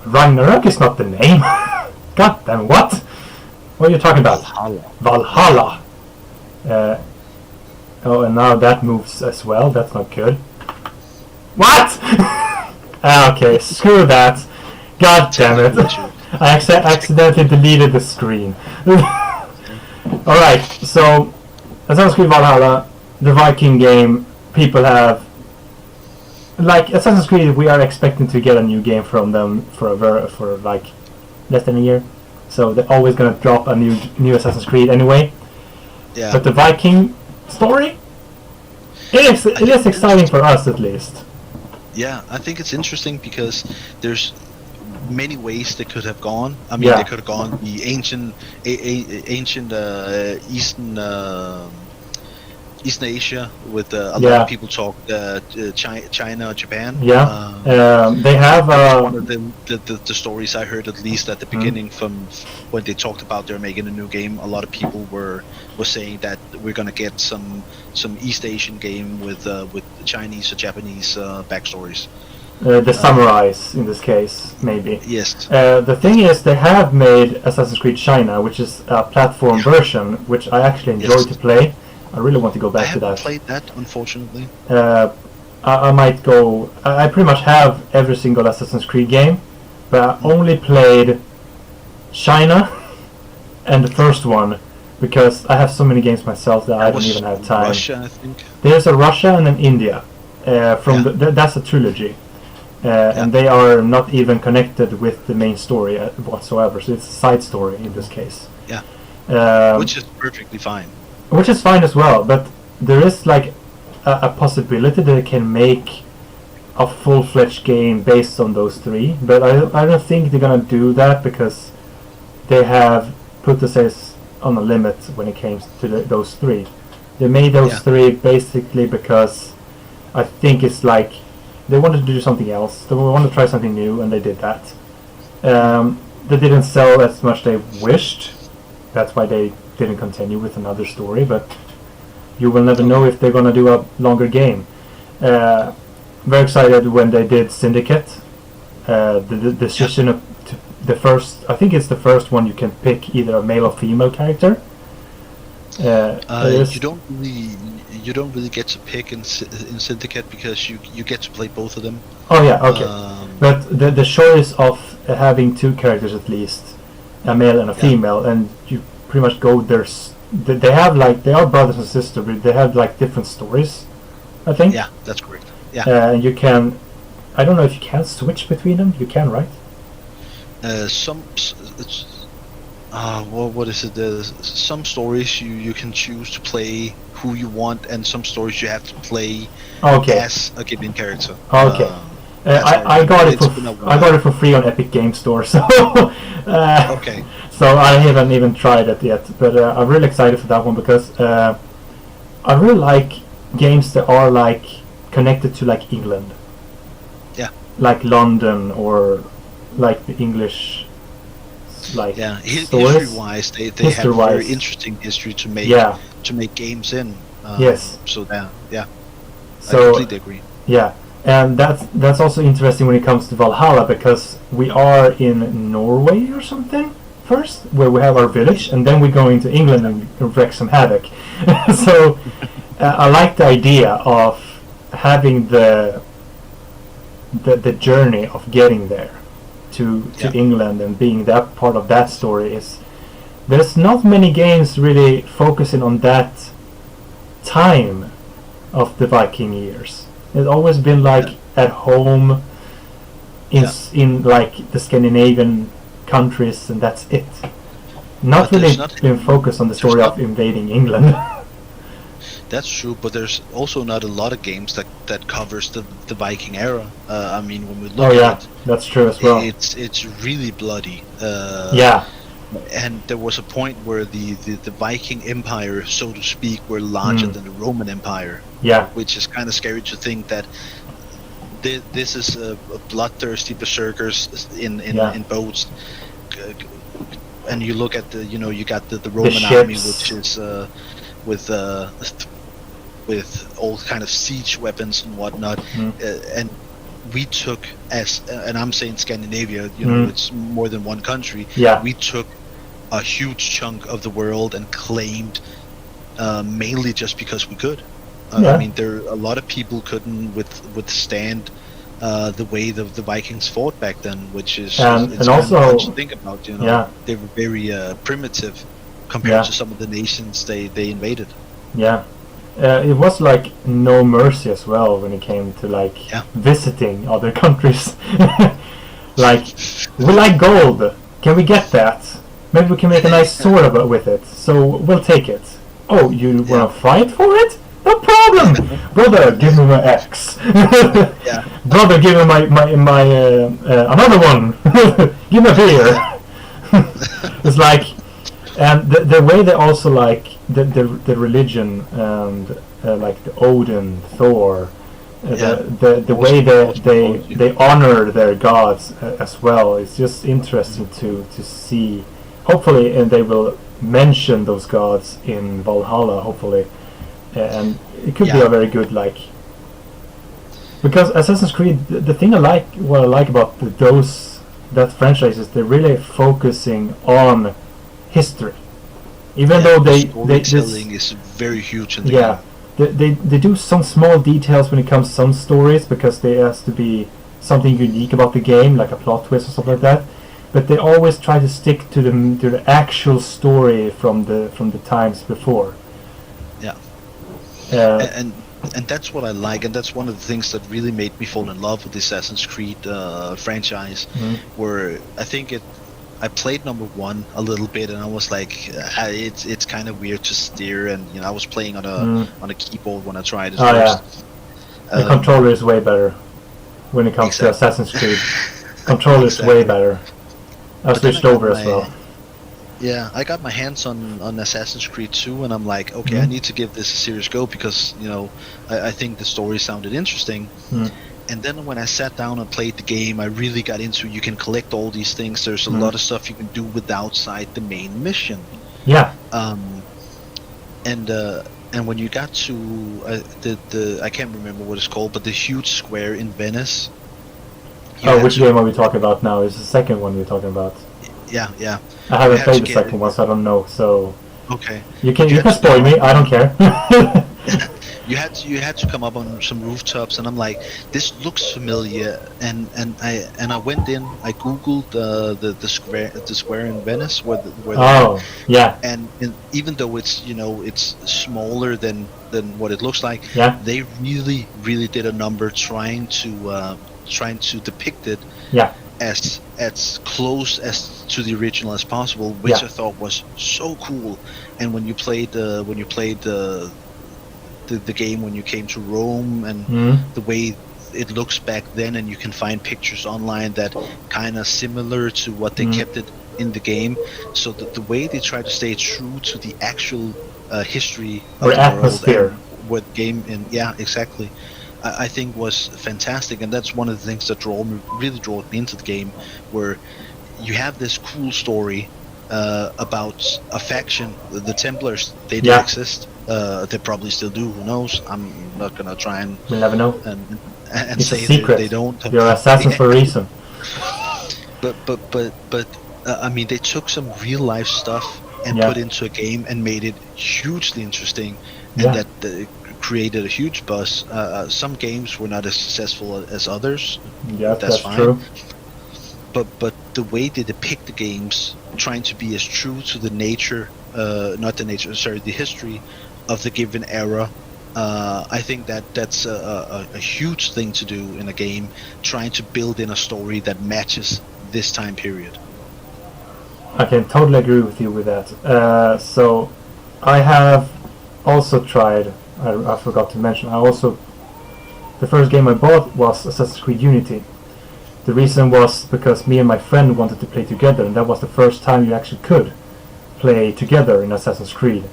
Ragnarok is not the name. God damn, what? What are you talking about? Valhalla. Oh, and now that moves as well. That's not good. What? Okay, screw that. God damn it. I accidentally deleted the screen. Alright, so Assassin's Creed Valhalla, the Viking game, people have... Like, Assassin's Creed, we are expecting to get a new game from them for like less than a year. So they're always going to drop a new Assassin's Creed anyway. Yeah. But the Viking story, it is exciting for us at least. Yeah, I think it's interesting because there's many ways they could have gone. I mean, they could have gone the ancient Eastern Asia with a lot of people talk China or Japan. They have one of the stories I heard, at least at the beginning, from when they talked about they're making a new game. A lot of people were saying that we're gonna get some East Asian game with Chinese or Japanese backstories. The samurais in this case, maybe. Yes. The thing is, they have made Assassin's Creed China, which is a platform version, which I actually enjoy to play. I really want to go back to that. I haven't played that, unfortunately. I might go... I pretty much have every single Assassin's Creed game, but I only played China and the first one, because I have so many games myself that I don't even have time. Russia, I think. There's a Russia and an India. That's a trilogy. And they are not even connected with the main story whatsoever, so it's a side story in this case. Yeah. Which is perfectly fine. Which is fine as well, but there is like a possibility that they can make a full-fledged game based on those three, but I don't think they're gonna do that because they have put the sales on a limit when it comes to those three. They made those three basically because I think it's like they wanted to do something else. They wanted to try something new, and they did that. They didn't sell as much they wished. That's why they didn't continue with another story, but you will never know if they're gonna do a longer game. Very excited when they did Syndicate. The decision of the first, I think it's the first one you can pick either a male or female character. You don't really get to pick in Syndicate because you get to play both of them. Oh yeah, okay. But the choice of having two characters at least, a male and a female, and you pretty much go there. They are brothers and sisters, but they have like different stories, I think. Yeah, that's correct. Yeah. And you can, I don't know if you can switch between them. You can, right? What is it? Some stories you can choose to play who you want, and some stories you have to play as a given character. Okay. I got it for free on Epic Game Store, so okay. So I haven't even tried it yet, but I'm really excited for that one because I really like games that are like connected to like England. Yeah. Like London or like the English. Like history-wise, they have a very interesting history to make games in. Yes. So I completely agree. Yeah, and that's also interesting when it comes to Valhalla because we are in Norway or something first, where we have our village, and then we go into England and wreak some havoc. So I like the idea of having the journey of getting there to England and being that part of that story. There's not many games really focusing on that time of the Viking years. It's always been like at home in like the Scandinavian countries, and that's it. Not really been focused on the story of invading England. That's true, but there's also not a lot of games that covers the Viking era. I mean, when we look at it, that's true as well. It's really bloody. And there was a point where the Viking Empire, so to speak, were larger than the Roman Empire. Yeah. Which is kind of scary to think that this is a bloodthirsty berserkers in boats. And you look at you got the Roman army, which is with all kind of siege weapons and whatnot, and we took and I'm saying Scandinavia, it's more than one country. Yeah. We took a huge chunk of the world and claimed, mainly just because we could. I mean, a lot of people couldn't withstand the way the Vikings fought back then, which is and it's also fun to think about. yeah, they were very primitive compared to some of the nations they invaded. Yeah, it was like no mercy as well when it came to like visiting other countries. Like, we like gold. Can we get that? Maybe we can make a nice sword about with it. So we'll take it. Oh, you wanna fight for it? No problem, brother. Give me my axe. Brother, give me my another one. Give me a beer. It's like, and the way they also like the religion and like the Odin, Thor, the way they honor their gods as well. It's just interesting to see. Hopefully, and they will mention those gods in Valhalla. Hopefully, and it could be a very good like. Because Assassin's Creed, the thing what I like about that franchise is they're really focusing on history, even though storytelling is very huge in the game. They do some small details when it comes to some stories because there has to be something unique about the game, like a plot twist or something like that. But they always try to stick to the actual story from the times before. Yeah. And that's what I like, and that's one of the things that really made me fall in love with the Assassin's Creed franchise. Where I think I played number 1 a little bit, and I was like, it's kind of weird to steer, and I was playing on a keyboard when I tried it first. The controller is way better when it comes to Assassin's Creed. Controller is way better. I switched over as well. Yeah, I got my hands on Assassin's Creed 2, and I'm like, okay, I need to give this a serious go because I think the story sounded interesting. And then when I sat down and played the game, I really got into you can collect all these things. There's a lot of stuff you can do outside the main mission. Yeah. And when you got to the I can't remember what it's called, but the huge square in Venice. Which game are we talking about now? Is the second one we're talking about? Yeah. I haven't played the second one, so I don't know. So okay, you can spoil me. I don't care. You had to come up on some rooftops, and I'm like, this looks familiar, and I went in, I googled the square in Venice where and even though it's it's smaller than what it looks like, they really did a number trying to depict it as close as to the original as possible, which I thought was so cool. And when you played the game when you came to Rome and the way it looks back then, and you can find pictures online that kind of similar to what they kept it in the game, so that the way they try to stay true to the actual history of the atmosphere world and what game exactly, I think was fantastic. And that's one of the things that really drew me into the game, where you have this cool story about a faction, the Templars. They did exist. They probably still do. Who knows? I'm not gonna try and we'll never know. And it's say a secret. They don't. You're assassins for a reason. But I mean, they took some real life stuff and put into a game and made it hugely interesting, and that created a huge buzz. Some games were not as successful as others. Yeah, that's fine. True. But the way they depict the games, trying to be as true to the the history of the given era, I think that's a huge thing to do in a game, trying to build in a story that matches this time period. I can totally agree with you with that. So I have also tried, I forgot to mention, the first game I bought was Assassin's Creed Unity. The reason was because me and my friend wanted to play together, and that was the first time you actually could play together in Assassin's Creed.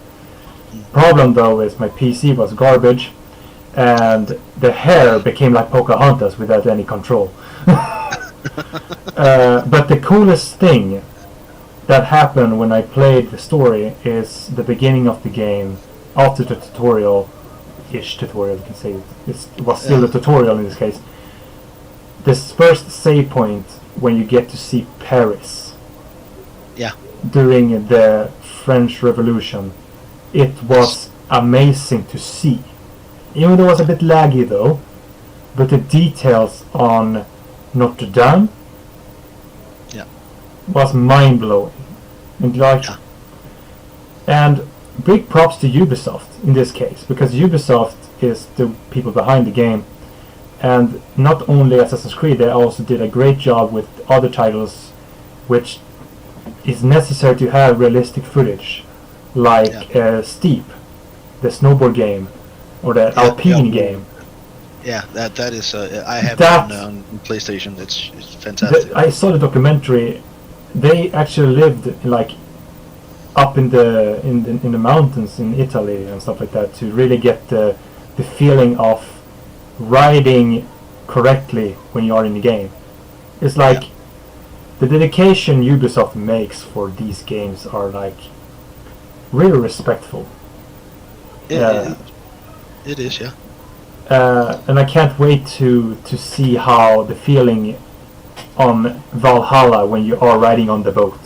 Problem though is my PC was garbage, and the hair became like Pocahontas without any control. But the coolest thing that happened when I played the story is the beginning of the game, after the tutorial-ish tutorial, you can say it was still a tutorial in this case. This first save point when you get to see Paris during the French Revolution, it was amazing to see. Even though it was a bit laggy though, but the details on Notre Dame was mind-blowing. And big props to Ubisoft in this case, because Ubisoft is the people behind the game, and not only Assassin's Creed, they also did a great job with other titles which is necessary to have realistic footage, like Steep, the snowboard game, or the Alpine game. Yeah, that is. I have it on PlayStation. It's fantastic. I saw the documentary. They actually lived like up in the mountains in Italy and stuff like that to really get the feeling of riding correctly when you are in the game. It's like the dedication Ubisoft makes for these games are like really respectful. It is, yeah. And I can't wait to see how the feeling on Valhalla when you are riding on the boat.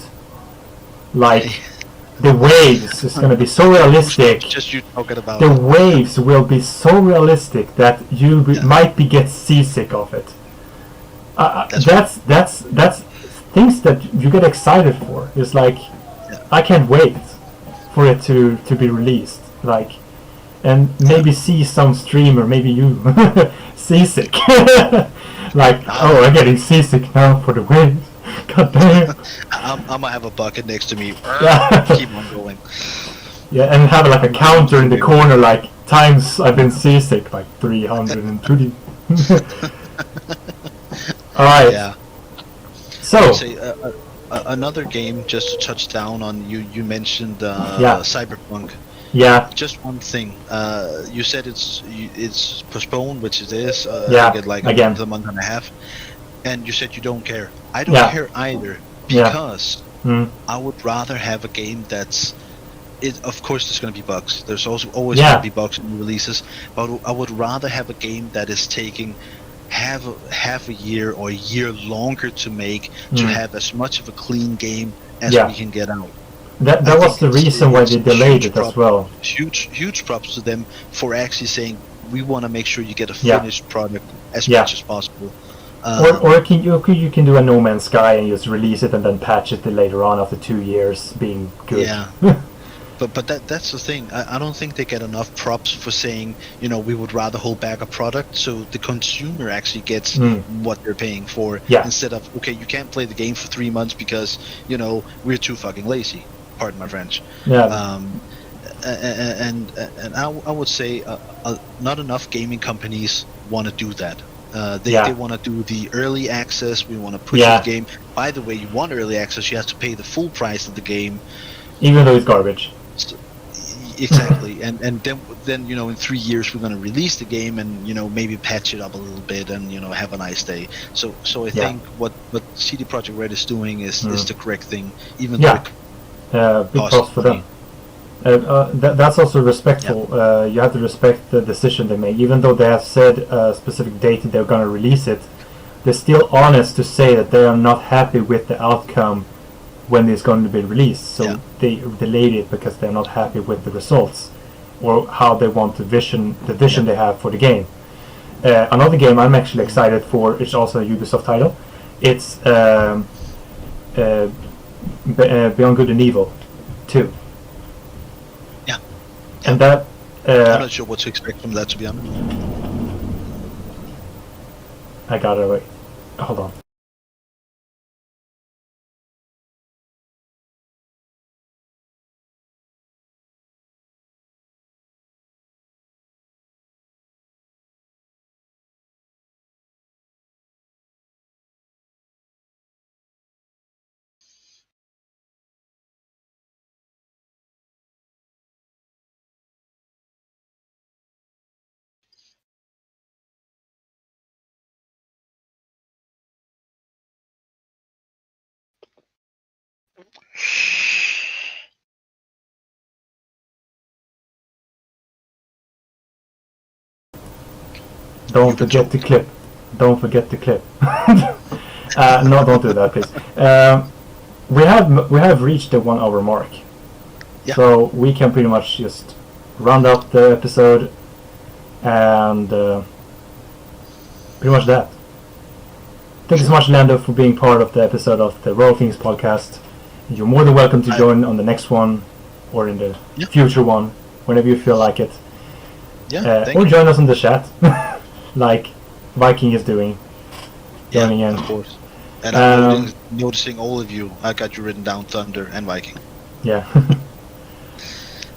Like the waves is going to be so realistic. Just you talking about the waves will be so realistic that you might get seasick of it. That's things that you get excited for. It's like I can't wait for it to be released. Like, and maybe see some streamer, maybe you seasick. Like, oh, I'm getting seasick now for the waves. God damn. I'm gonna have a bucket next to me. Keep on going. Yeah, and have like a counter in the corner, like times I've been seasick, like 320. All right. Yeah. So. Say, another game just to touch down on. You mentioned Cyberpunk. Yeah. Just one thing. You said it's postponed, which it is. Yeah. Like again. a month and a half. And you said you don't care. I don't care either, because I would rather have a game that's. Of course, there's going to be bugs. There's also always going to be bugs in releases, but I would rather have a game that is taking half a year or a year longer to make to have as much of a clean game as we can get out. That was the reason why they delayed it as well. Huge props to them for actually saying we want to make sure you get a finished product as much as possible. Or you can do a No Man's Sky and just release it and then patch it later on after 2 years being good. Yeah. But that's the thing. I don't think they get enough props for saying, we would rather hold back a product so the consumer actually gets what they're paying for, instead of, okay, you can't play the game for 3 months because, we're too fucking lazy. Pardon my French. Yeah. And I would say not enough gaming companies want to do that. They want to do the early access. We want to push the game. By the way, you want early access, you have to pay the full price of the game, even though it's garbage. So, exactly. and then in 3 years we're going to release the game and maybe patch it up a little bit and have a nice day. So I think what CD Projekt Red is doing is the correct thing, even though big props for them. That's also respectful. You have to respect the decision they make. Even though they have said a specific date that they're going to release it, they're still honest to say that they are not happy with the outcome when it's going to be released. So they delayed it because they're not happy with the results or how they want the vision they have for the game. Another game I'm actually excited for is also a Ubisoft title. It's Beyond Good and Evil 2. And that I'm not sure what to expect from that, to be honest. I got it right. Hold on. Don't forget the clip. Don't forget the clip. No, don't do that, please. We have reached the 1 hour mark, so we can pretty much just round up the episode. And pretty much that. Thank you so much, Landoe, for being part of the episode of the Royal Things podcast. You're more than welcome to join on the next one or in the future one, whenever you feel like it. Or join us in the chat, like Viking is doing. Joining in. Of course. And I'm noticing all of you. I got you written down, Thunder and Viking. Yeah.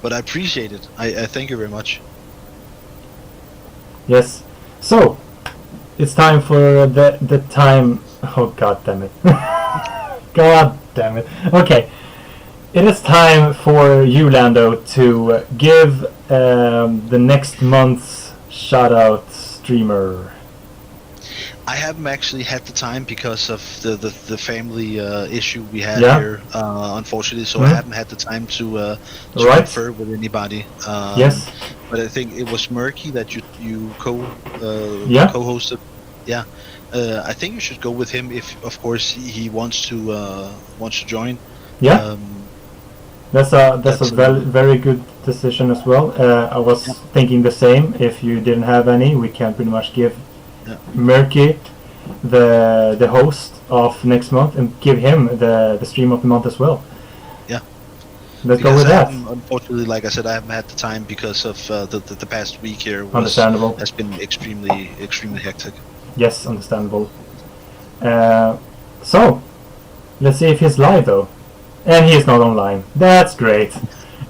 But I appreciate it. I thank you very much. Yes. So, it's time for the time... Oh, god damn it. God damn it. Okay. It is time for you, Landoe, to give the next month's shout-out streamer. I haven't actually had the time because of the family issue we had here, unfortunately. So I haven't had the time to confer with anybody. Yes. But I think it was Murky that you co-hosted. Yeah. I think you should go with him if, of course, he wants to join. Yeah. That's a very good decision as well. I was thinking the same. If you didn't have any, we can pretty much give Murky the host of next month and give him the stream of the month as well. Yeah. Let's go with that. Unfortunately, like I said, I haven't had the time because of the past week here. Understandable. Has been extremely hectic. Yes, understandable. So, let's see if he's live though. And he is not online. That's great.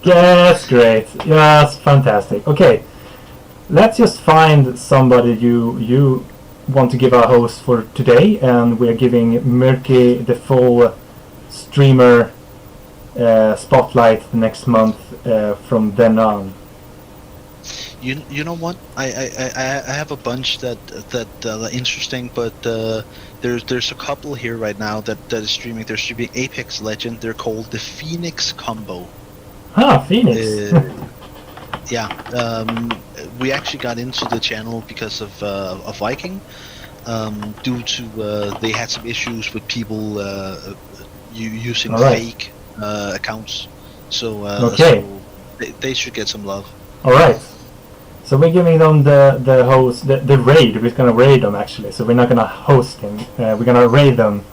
That's great. Yeah, that's fantastic. Okay, let's just find somebody you want to give a host for today, and we're giving Murky the full streamer spotlight next month from then on. You know what? I have a bunch that are interesting, but there's a couple here right now that is streaming. They're streaming Apex Legend. They're called the Phoenix Combo. Phoenix. We actually got into the channel because of Viking, due to they had some issues with people using fake accounts. So, they should get some love. All right. So we're giving them the host, the raid. We're gonna raid them actually. So we're not gonna host him. We're gonna raid them.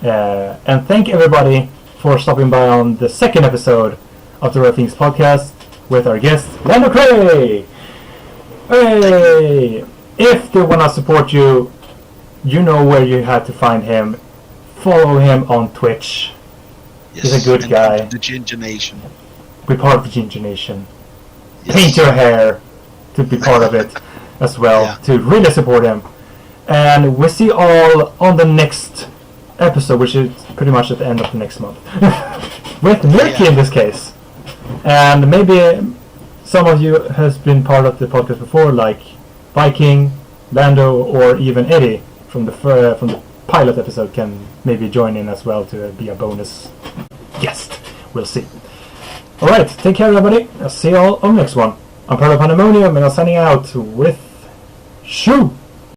And thank everybody for stopping by on the second episode of the Royal Things podcast with our guest Landoe Cray. Hey! If they wanna support you, you know where you have to find him. Follow him on Twitch. Yes, he's a good guy. The Ginger Nation. Be part of the Ginger Nation. Yes. Paint your hair to be part of it as well, to really support him. And we see all on the next episode, which is pretty much at the end of the next month. With Murky in this case. And maybe some of you has been part of the podcast before, like Viking, Landoe, or even Eddie from the pilot episode can maybe join in as well to be a bonus guest. We'll see. Alright, take care everybody. I'll see you all on the next one. I'm part of Pandemonium and I'm signing out with Shoo!